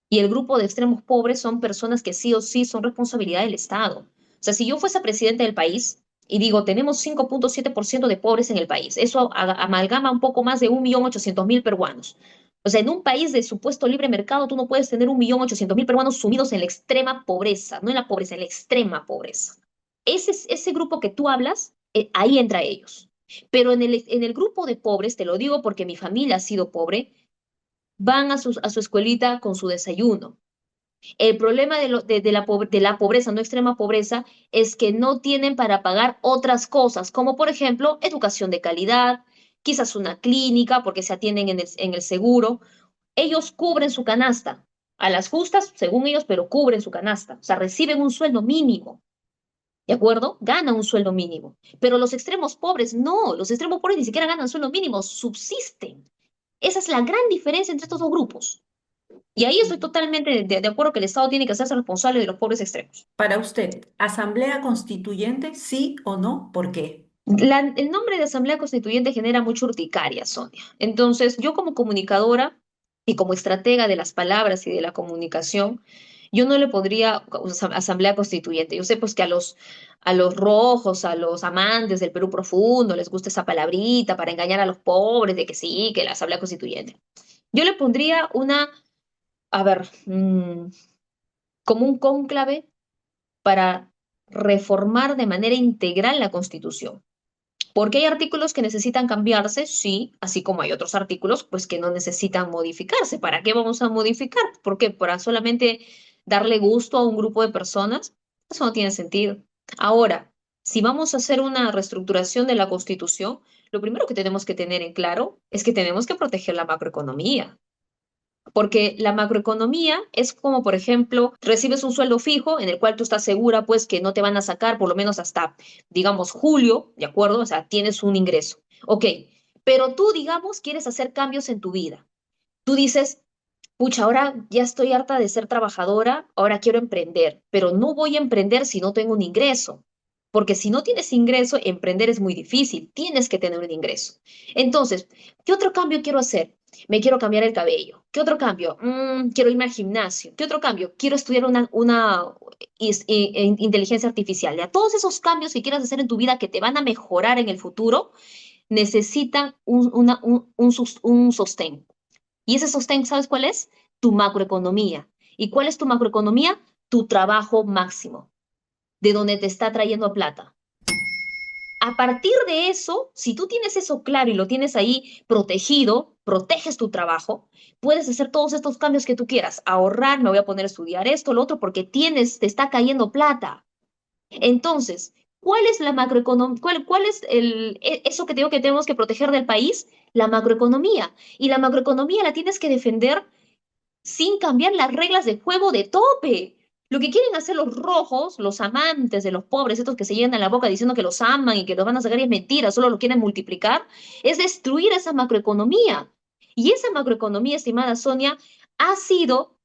Y el grupo de extremos pobres son personas que sí o sí son responsabilidad del Estado. O sea, si yo fuese presidente del país y digo, tenemos 5,7% de pobres en el país, eso amalgama un poco más de 1.800.000 peruanos. O sea, en un país de supuesto libre mercado, tú no puedes tener 1.800.000 peruanos sumidos en la extrema pobreza, no en la pobreza, en la extrema pobreza. Ese grupo que tú hablas, ahí entra ellos. Pero en el grupo de pobres, te lo digo porque mi familia ha sido pobre, van a su escuelita con su desayuno. El problema de la pobreza, no extrema pobreza, es que no tienen para pagar otras cosas, como por ejemplo educación de calidad, quizás una clínica, porque se atienden en el seguro. Ellos cubren su canasta, a las justas, según ellos, pero cubren su canasta. O sea, reciben un sueldo mínimo, ¿de acuerdo? Ganan un sueldo mínimo. Pero los extremos pobres, no, los extremos pobres ni siquiera ganan sueldo mínimo, subsisten. Esa es la gran diferencia entre estos dos grupos. Y ahí estoy totalmente de acuerdo que el Estado tiene que hacerse responsable de los pobres extremos. Para usted, ¿asamblea constituyente, sí o no? ¿Por qué? El nombre de Asamblea Constituyente genera mucha urticaria, Sonia. Entonces, yo como comunicadora y como estratega de las palabras y de la comunicación, yo no le podría Asamblea Constituyente. Yo sé pues que a los rojos, a los amantes del Perú profundo, les gusta esa palabrita para engañar a los pobres de que sí, que la Asamblea Constituyente. Yo le pondría a ver, como un cónclave para reformar de manera integral la Constitución. Porque hay artículos que necesitan cambiarse, sí, así como hay otros artículos pues que no necesitan modificarse. ¿Para qué vamos a modificar? ¿Por qué? ¿Para solamente darle gusto a un grupo de personas? Eso no tiene sentido. Ahora, si vamos a hacer una reestructuración de la Constitución, lo primero que tenemos que tener en claro es que tenemos que proteger la macroeconomía. Porque la macroeconomía es como, por ejemplo, recibes un sueldo fijo en el cual tú estás segura, pues, que no te van a sacar por lo menos hasta, digamos, julio, ¿de acuerdo? O sea, tienes un ingreso. Ok, pero tú, digamos, quieres hacer cambios en tu vida. Tú dices, pucha, ahora ya estoy harta de ser trabajadora, ahora quiero emprender, pero no voy a emprender si no tengo un ingreso. Porque si no tienes ingreso, emprender es muy difícil, tienes que tener un ingreso. Entonces, ¿qué otro cambio quiero hacer? Me quiero cambiar el cabello. ¿Qué otro cambio? Quiero irme al gimnasio. ¿Qué otro cambio? Quiero estudiar una inteligencia artificial. Ya, todos esos cambios que quieras hacer en tu vida que te van a mejorar en el futuro, necesitan un sostén. Y ese sostén, ¿sabes cuál es? Tu macroeconomía. ¿Y cuál es tu macroeconomía? Tu trabajo máximo, de donde te está trayendo plata. A partir de eso, si tú tienes eso claro y lo tienes ahí protegido, proteges tu trabajo, puedes hacer todos estos cambios que tú quieras. Ahorrar, me voy a poner a estudiar esto, lo otro, porque te está cayendo plata. Entonces, ¿cuál es la macroeconomía? ¿Cuál es eso que tengo que tenemos que proteger del país? La macroeconomía. Y la macroeconomía la tienes que defender sin cambiar las reglas de juego de tope. Lo que quieren hacer los rojos, los amantes de los pobres, estos que se llenan la boca diciendo que los aman y que los van a sacar y es mentira, solo lo quieren multiplicar, es destruir esa macroeconomía. Y esa macroeconomía, estimada Sonia, ha sido,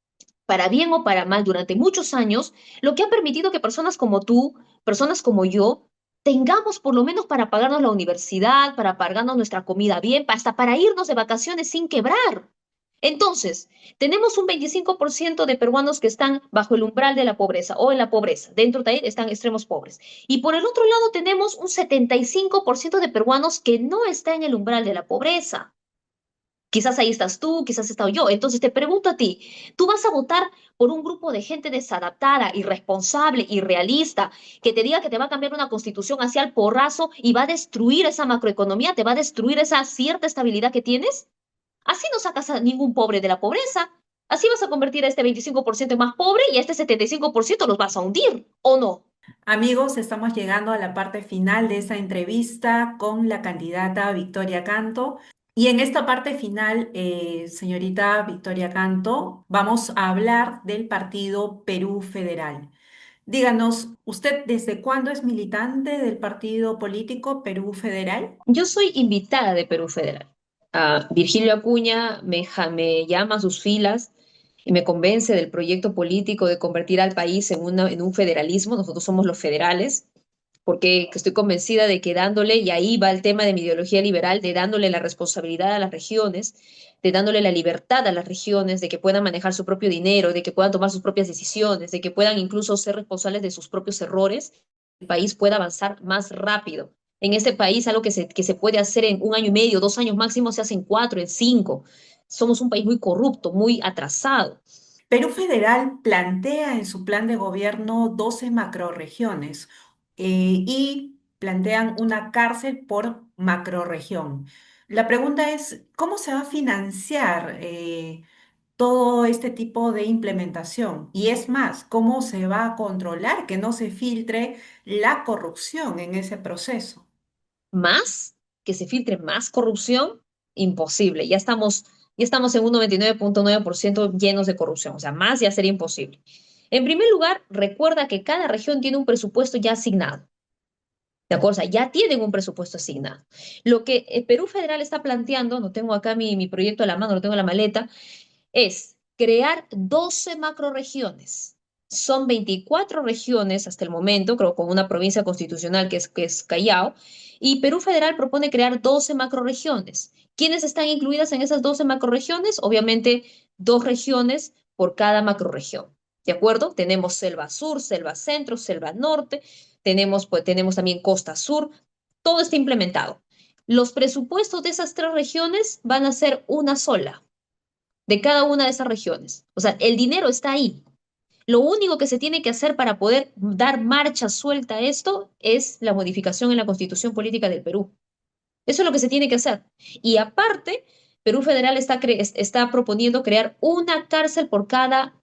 para bien o para mal, durante muchos años, lo que ha permitido que personas como tú, personas como yo, tengamos por lo menos para pagarnos la universidad, para pagarnos nuestra comida bien, hasta para irnos de vacaciones sin quebrar. Entonces, tenemos un 25% de peruanos que están bajo el umbral de la pobreza o en la pobreza. Dentro de ahí están extremos pobres. Y por el otro lado tenemos un 75% de peruanos que no está en el umbral de la pobreza. Quizás ahí estás tú, quizás he estado yo. Entonces te pregunto a ti, ¿tú vas a votar por un grupo de gente desadaptada, irresponsable, irrealista, que te diga que te va a cambiar una constitución hacia el porrazo y va a destruir esa macroeconomía, te va a destruir esa cierta estabilidad que tienes? Así no sacas a ningún pobre de la pobreza. Así vas a convertir a este 25% en más pobre y a este 75% los vas a hundir, ¿o no? Amigos, estamos llegando a la parte final de esta entrevista con la candidata Victoria Canto. Y en esta parte final, señorita Victoria Canto, vamos a hablar del partido Perú Federal. Díganos, ¿usted desde cuándo es militante del partido político Perú Federal? Yo soy invitada de Perú Federal. Virgilio Acuña me llama a sus filas y me convence del proyecto político de convertir al país en un federalismo. Nosotros somos los federales, porque estoy convencida de que dándole, y ahí va el tema de mi ideología liberal, de dándole la responsabilidad a las regiones, de dándole la libertad a las regiones, de que puedan manejar su propio dinero, de que puedan tomar sus propias decisiones, de que puedan incluso ser responsables de sus propios errores, el país pueda avanzar más rápido. En este país, algo que se puede hacer en un año y medio, 2 años máximo, se hace en 4, en 5. Somos un país muy corrupto, muy atrasado. Perú Federal plantea en su plan de gobierno 12 macroregiones y plantean una cárcel por macrorregión. La pregunta es, ¿cómo se va a financiar todo este tipo de implementación? Y es más, ¿cómo se va a controlar que no se filtre la corrupción en ese proceso? Más, que se filtre más corrupción, imposible. Ya estamos en un 99.9% llenos de corrupción, o sea, más ya sería imposible. En primer lugar, recuerda que cada región tiene un presupuesto ya asignado. ¿De acuerdo? O sea, ya tienen un presupuesto asignado. Lo que Perú Federal está planteando, no tengo acá mi proyecto a la mano, lo tengo en la maleta, es crear 12 macroregiones. Son 24 regiones hasta el momento, creo, con una provincia constitucional que es Callao, y Perú Federal propone crear 12 macroregiones. ¿Quiénes están incluidas en esas 12 macroregiones? Obviamente, dos regiones por cada macroregión. ¿De acuerdo? Tenemos Selva Sur, Selva Centro, Selva Norte, tenemos también Costa Sur, todo está implementado. Los presupuestos de esas tres regiones van a ser una sola, de cada una de esas regiones. O sea, el dinero está ahí. Lo único que se tiene que hacer para poder dar marcha suelta a esto es la modificación en la Constitución Política del Perú. Eso es lo que se tiene que hacer. Y aparte, Perú Federal está proponiendo crear una cárcel por cada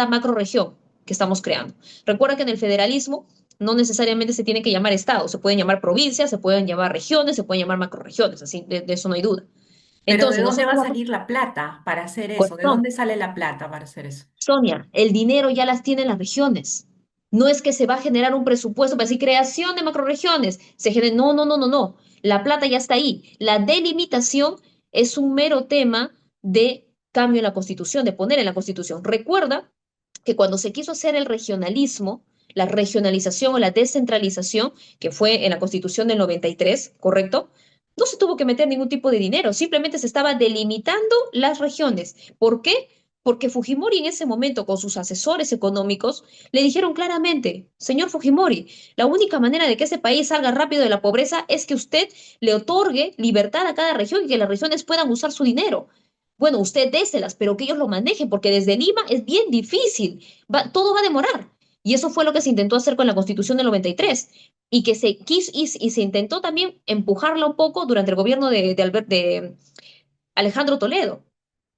macro región que estamos creando. Recuerda que en el federalismo no necesariamente se tiene que llamar estado, se pueden llamar provincias, se pueden llamar regiones, se pueden llamar macroregiones, así de eso no hay duda. Pero ¿de Entonces, dónde va nosotros a vamos salir la plata para hacer con eso? ¿De dónde sale la plata para hacer eso? Sonia, el dinero ya las tienen las regiones. No es que se va a generar un presupuesto para decir creación de macroregiones. No, no, no, no, no. La plata ya está ahí. La delimitación es un mero tema de cambio en la Constitución, de poner en la Constitución. Recuerda que cuando se quiso hacer el regionalismo, la regionalización o la descentralización, que fue en la Constitución del 93, ¿correcto? No se tuvo que meter ningún tipo de dinero, simplemente se estaba delimitando las regiones. ¿Por qué? Porque Fujimori en ese momento, con sus asesores económicos, le dijeron claramente, señor Fujimori, la única manera de que ese país salga rápido de la pobreza es que usted le otorgue libertad a cada región y que las regiones puedan usar su dinero. Bueno, usted déselas, pero que ellos lo manejen, porque desde Lima es bien difícil, todo va a demorar. Y eso fue lo que se intentó hacer con la Constitución del 93 y que se quiso y se intentó también empujarla un poco durante el gobierno de Alejandro Toledo,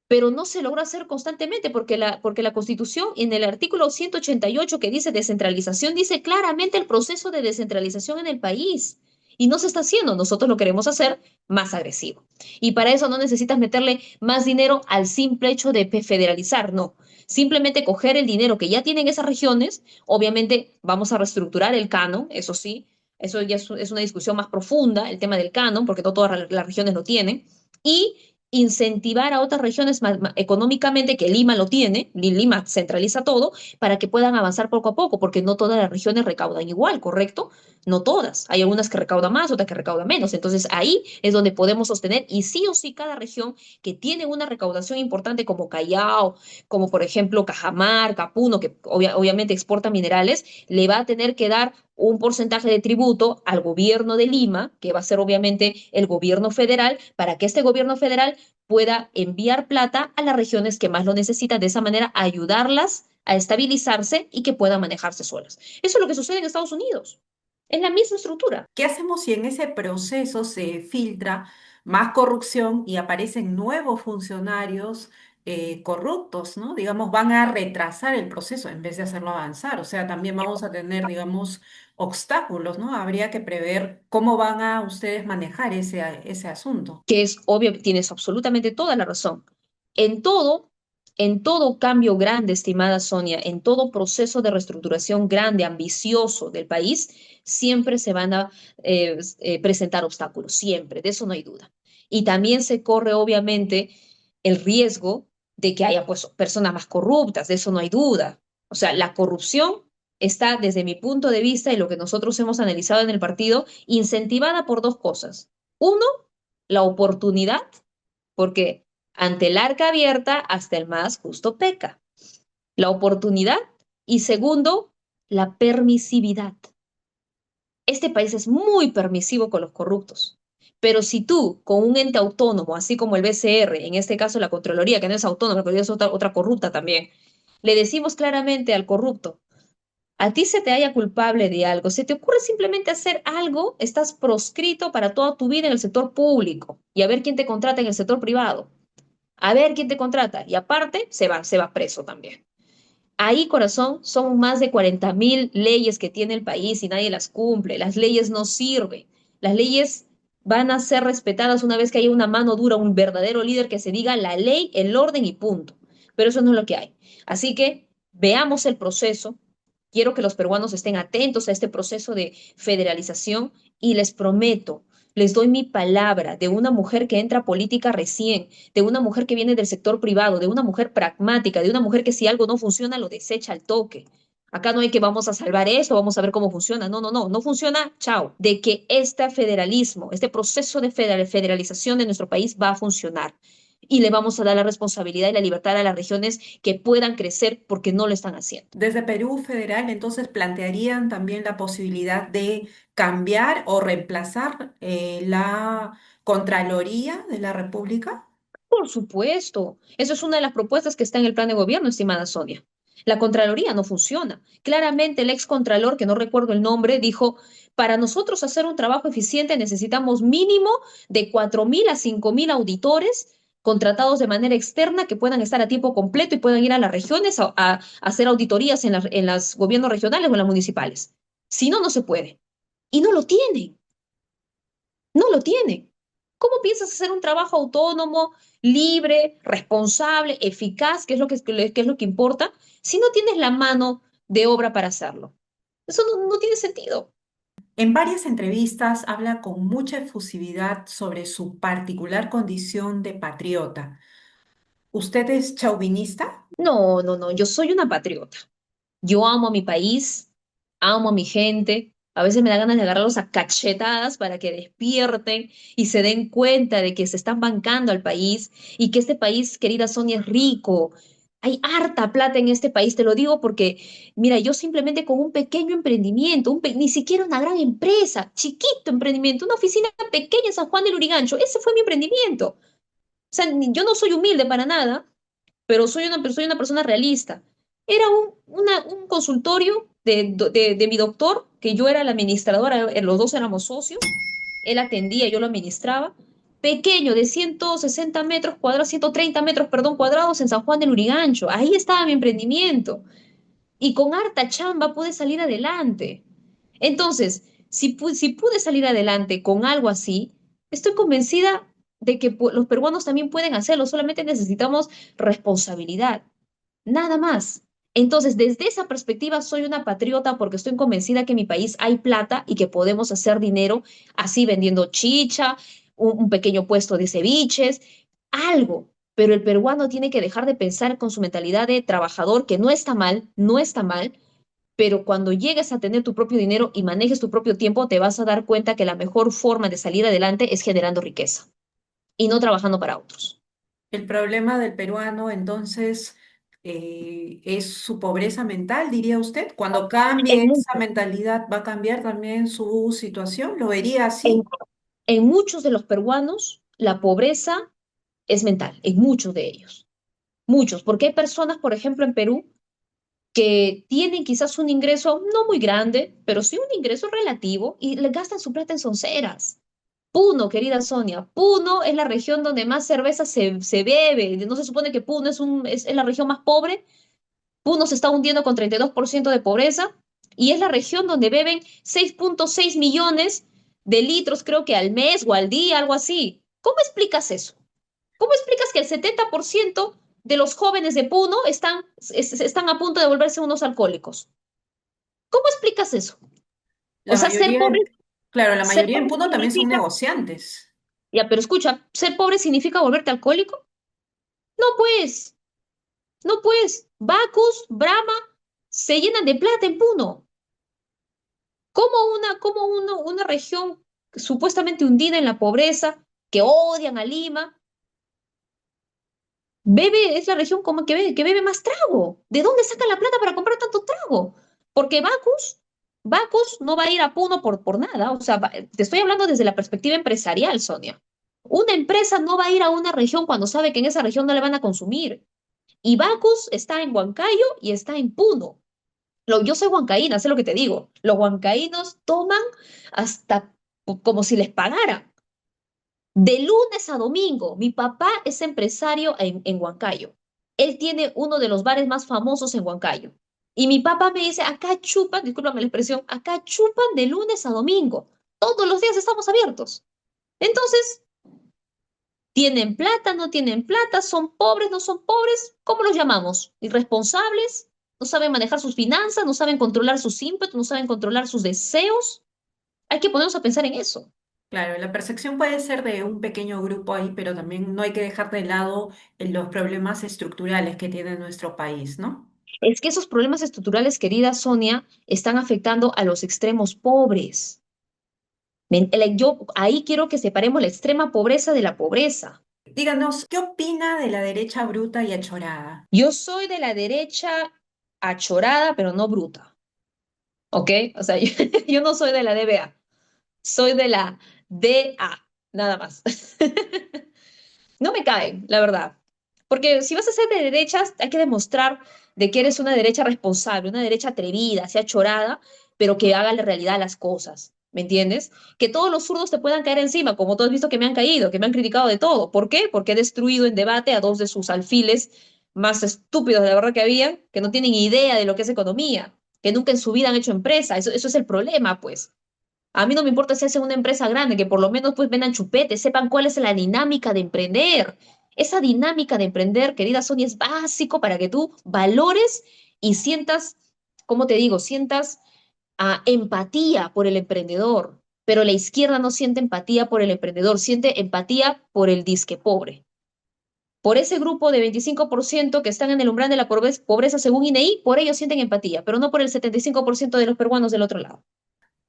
pero no se logró hacer constantemente porque la Constitución en el artículo 188 que dice descentralización dice claramente el proceso de descentralización en el país. Y no se está haciendo, nosotros lo queremos hacer más agresivo. Y para eso no necesitas meterle más dinero al simple hecho de federalizar, no. Simplemente coger el dinero que ya tienen esas regiones, obviamente vamos a reestructurar el canon, eso sí, eso ya es una discusión más profunda, el tema del canon, porque no todas las regiones lo tienen, y incentivar a otras regiones económicamente, que Lima lo tiene, Lima centraliza todo, para que puedan avanzar poco a poco, porque no todas las regiones recaudan igual, ¿correcto? No todas. Hay algunas que recaudan más, otras que recaudan menos. Entonces ahí es donde podemos sostener, y sí o sí cada región que tiene una recaudación importante como Callao, como por ejemplo Cajamarca, Puno, que obviamente exporta minerales, le va a tener que dar un porcentaje de tributo al gobierno de Lima, que va a ser obviamente el gobierno federal, para que este gobierno federal pueda enviar plata a las regiones que más lo necesitan, de esa manera ayudarlas a estabilizarse y que puedan manejarse solas. Eso es lo que sucede en Estados Unidos. Es la misma estructura. ¿Qué hacemos si en ese proceso se filtra más corrupción y aparecen nuevos funcionarios corruptos, ¿no? Digamos, van a retrasar el proceso en vez de hacerlo avanzar. O sea, también vamos a tener, digamos, obstáculos, ¿no? Habría que prever cómo van a ustedes manejar ese asunto. Que es obvio, tienes absolutamente toda la razón. En todo, en todo cambio grande, estimada Sonia, en todo proceso de reestructuración grande, ambicioso del país, siempre se van a presentar obstáculos, siempre, de eso no hay duda. Y también se corre, obviamente, el riesgo de que haya pues, personas más corruptas, de eso no hay duda. O sea, la corrupción está, desde mi punto de vista y lo que nosotros hemos analizado en el partido, incentivada por dos cosas. Uno, la oportunidad, porque ante el arca abierta hasta el más justo peca. La oportunidad y segundo, la permisividad. Este país es muy permisivo con los corruptos. Pero si tú, con un ente autónomo, así como el BCR, en este caso la Contraloría, que no es autónoma, pero es otra corrupta también, le decimos claramente al corrupto, a ti se te haya culpable de algo, se te ocurre simplemente hacer algo, estás proscrito para toda tu vida en el sector público y a ver quién te contrata en el sector privado, a ver quién te contrata y aparte se va preso también. Ahí, corazón, son más de 40.000 leyes que tiene el país y nadie las cumple. Las leyes no sirven. Las leyes van a ser respetadas una vez que haya una mano dura, un verdadero líder que se diga la ley, el orden y punto. Pero eso no es lo que hay. Así que veamos el proceso. Quiero que los peruanos estén atentos a este proceso de federalización y les prometo, les doy mi palabra de una mujer que entra a política recién, de una mujer que viene del sector privado, de una mujer pragmática, de una mujer que si algo no funciona lo desecha al toque. Acá no hay que vamos a salvar esto, vamos a ver cómo funciona. No, no, no, no funciona, chao. De que este federalismo, este proceso de federalización de nuestro país va a funcionar. Y le vamos a dar la responsabilidad y la libertad a las regiones que puedan crecer porque no lo están haciendo. Desde Perú Federal, entonces, plantearían también la posibilidad de cambiar o reemplazar la Contraloría de la República. Por supuesto, eso es una de las propuestas que está en el plan de gobierno, estimada Sonia. La Contraloría no funciona. Claramente el ex Contralor, que no recuerdo el nombre, dijo, para nosotros hacer un trabajo eficiente necesitamos mínimo de 4.000 a 5.000 auditores contratados de manera externa que puedan estar a tiempo completo y puedan ir a las regiones a hacer auditorías en los gobiernos regionales o en las municipales. Si no, no se puede. Y no lo tienen, no lo tienen. ¿Cómo piensas hacer un trabajo autónomo, libre, responsable, eficaz, que es lo que importa, si no tienes la mano de obra para hacerlo? Eso no tiene sentido. En varias entrevistas habla con mucha efusividad sobre su particular condición de patriota. ¿Usted es chauvinista? No, no, no, yo soy una patriota. Yo amo a mi país, amo a mi gente. A veces me da ganas de agarrarlos a cachetadas para que despierten y se den cuenta de que se están bancando al país y que este país, querida Sonia, es rico. Hay harta plata en este país, te lo digo porque, mira, yo simplemente con un pequeño emprendimiento, ni siquiera una gran empresa, chiquito emprendimiento, una oficina pequeña en San Juan del Urigancho, ese fue mi emprendimiento. O sea, yo no soy humilde para nada, pero soy una persona realista. Era un consultorio de mi doctor, que yo era la administradora, los dos éramos socios, él atendía, yo lo administraba, pequeño, de 160 metros cuadrados, 130 metros, perdón, cuadrados en San Juan del Urigancho. Ahí estaba mi emprendimiento. Y con harta chamba pude salir adelante. Entonces, si pude salir adelante con algo así, estoy convencida de que los peruanos también pueden hacerlo, solamente necesitamos responsabilidad, nada más. Entonces, desde esa perspectiva, soy una patriota porque estoy convencida que en mi país hay plata y que podemos hacer dinero así vendiendo chicha, un pequeño puesto de ceviches, algo. Pero el peruano tiene que dejar de pensar con su mentalidad de trabajador, que no está mal, no está mal, pero cuando llegues a tener tu propio dinero y manejes tu propio tiempo, te vas a dar cuenta que la mejor forma de salir adelante es generando riqueza y no trabajando para otros. El problema del peruano, entonces, es su pobreza mental, diría usted. Cuando cambie En, esa muchos, mentalidad, ¿va a cambiar también su situación? ¿Lo vería en, así? en muchos de los peruanos, la pobreza es mental, en muchos de ellos. Muchos, porque hay personas, por ejemplo, en Perú, que tienen quizás un ingreso no muy grande, pero sí un ingreso relativo y le gastan su plata en sonceras. Puno, querida Sonia, Puno es la región donde más cerveza se bebe. ¿No se supone que Puno es la región más pobre? Puno se está hundiendo con 32% de pobreza y es la región donde beben 6.6 millones de litros, creo que al mes o al día, algo así. ¿Cómo explicas eso? ¿Cómo explicas que el 70% de los jóvenes de Puno están a punto de volverse unos alcohólicos? ¿Cómo explicas eso? O La sea, mayoría, claro, la ser mayoría en pobre Puno también son significa, negociantes. ya, pero escucha, ser pobre significa volverte alcohólico. No, pues, no, pues, Bacus, Brahma, se llenan de plata en Puno. Una región supuestamente hundida en la pobreza, que odian a Lima, es la región como que bebe más trago? ¿De dónde sacan la plata para comprar tanto trago? Porque Bacus no va a ir a Puno por nada. O sea, te estoy hablando desde la perspectiva empresarial, Sonia. Una empresa no va a ir a una región cuando sabe que en esa región no le van a consumir. Y Bacus está en Huancayo y está en Puno. Yo soy huancaína, sé lo que te digo. Los huancaínos toman hasta como si les pagaran. De lunes a domingo, mi papá es empresario en Huancayo. Él tiene uno de los bares más famosos en Huancayo. Y mi papá me dice, acá chupan, discúlpame la expresión, acá chupan de lunes a domingo. Todos los días estamos abiertos. Entonces, ¿tienen plata, no tienen plata? ¿Son pobres, no son pobres? ¿Cómo los llamamos? ¿Irresponsables? ¿No saben manejar sus finanzas? ¿No saben controlar sus ímpetus? ¿No saben controlar sus deseos? Hay que ponernos a pensar en eso. Claro, la percepción puede ser de un pequeño grupo ahí, pero también no hay que dejar de lado los problemas estructurales que tiene nuestro país, ¿no? Es que esos problemas estructurales, querida Sonia, están afectando a los extremos pobres. Yo ahí quiero que separemos la extrema pobreza de la pobreza. Díganos, ¿qué opina de la derecha bruta y achorada? Yo soy de la derecha achorada, pero no bruta, ¿ok? O sea, yo no soy de la DBA, soy de la DA, nada más. No me caen, la verdad. Porque si vas a ser de derechas, hay que demostrar de que eres una derecha responsable, una derecha atrevida, sea chorada, pero que haga la realidad las cosas. ¿Me entiendes? Que todos los zurdos te puedan caer encima, como tú has visto que me han caído, que me han criticado de todo. ¿Por qué? Porque he destruido en debate a dos de sus alfiles más estúpidos de la verdad que habían, que no tienen idea de lo que es economía, que nunca en su vida han hecho empresa. Eso es el problema, pues. A mí no me importa si hacen una empresa grande, que por lo menos pues vendan chupetes, sepan cuál es la dinámica de emprender. Esa dinámica de emprender, querida Sonia, es básico para que tú valores y sientas, ¿cómo te digo? Sientas empatía por el emprendedor. Pero la izquierda no siente empatía por el emprendedor, siente empatía por el disque pobre. Por ese grupo de 25% que están en el umbral de la pobreza según INEI, por ellos sienten empatía, pero no por el 75% de los peruanos del otro lado.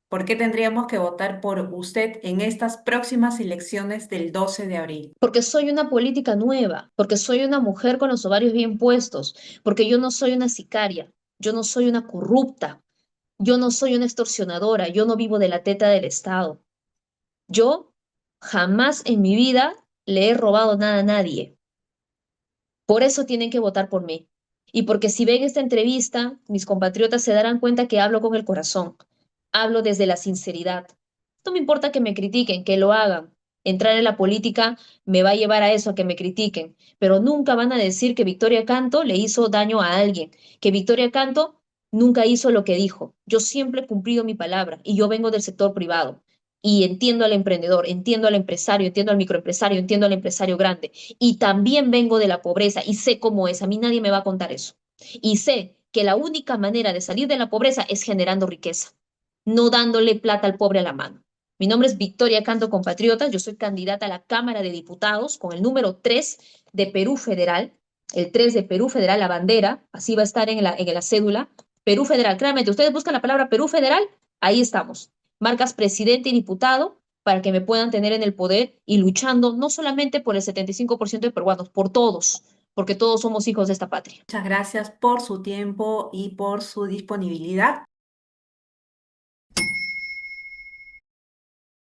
¿Por qué tendríamos que votar por usted en estas próximas elecciones del 12 de abril? Porque soy una política nueva, porque soy una mujer con los ovarios bien puestos, porque yo no soy una sicaria, yo no soy una corrupta, yo no soy una extorsionadora, yo no vivo de la teta del Estado. Yo jamás en mi vida le he robado nada a nadie. Por eso tienen que votar por mí. Y porque si ven esta entrevista, mis compatriotas se darán cuenta que hablo con el corazón, hablo desde la sinceridad. No me importa que me critiquen, que lo hagan. Entrar en la política me va a llevar a eso, a que me critiquen, pero nunca van a decir que Victoria Canto le hizo daño a alguien, que Victoria Canto nunca hizo lo que dijo. Yo siempre he cumplido mi palabra y yo vengo del sector privado y entiendo al emprendedor, entiendo al empresario, entiendo al microempresario, entiendo al empresario grande y también vengo de la pobreza y sé cómo es. A mí nadie me va a contar eso. Y sé que la única manera de salir de la pobreza es generando riqueza, no dándole plata al pobre a la mano. Mi nombre es Victoria Canto Compatriotas, yo soy candidata a la Cámara de Diputados con el número 3 de Perú Federal, el 3 de Perú Federal, la bandera, así va a estar en la cédula. Perú Federal, claramente, ustedes buscan la palabra Perú Federal, ahí estamos. Marcas presidente y diputado para que me puedan tener en el poder y luchando no solamente por el 75% de peruanos, por todos, porque todos somos hijos de esta patria. Muchas gracias por su tiempo y por su disponibilidad.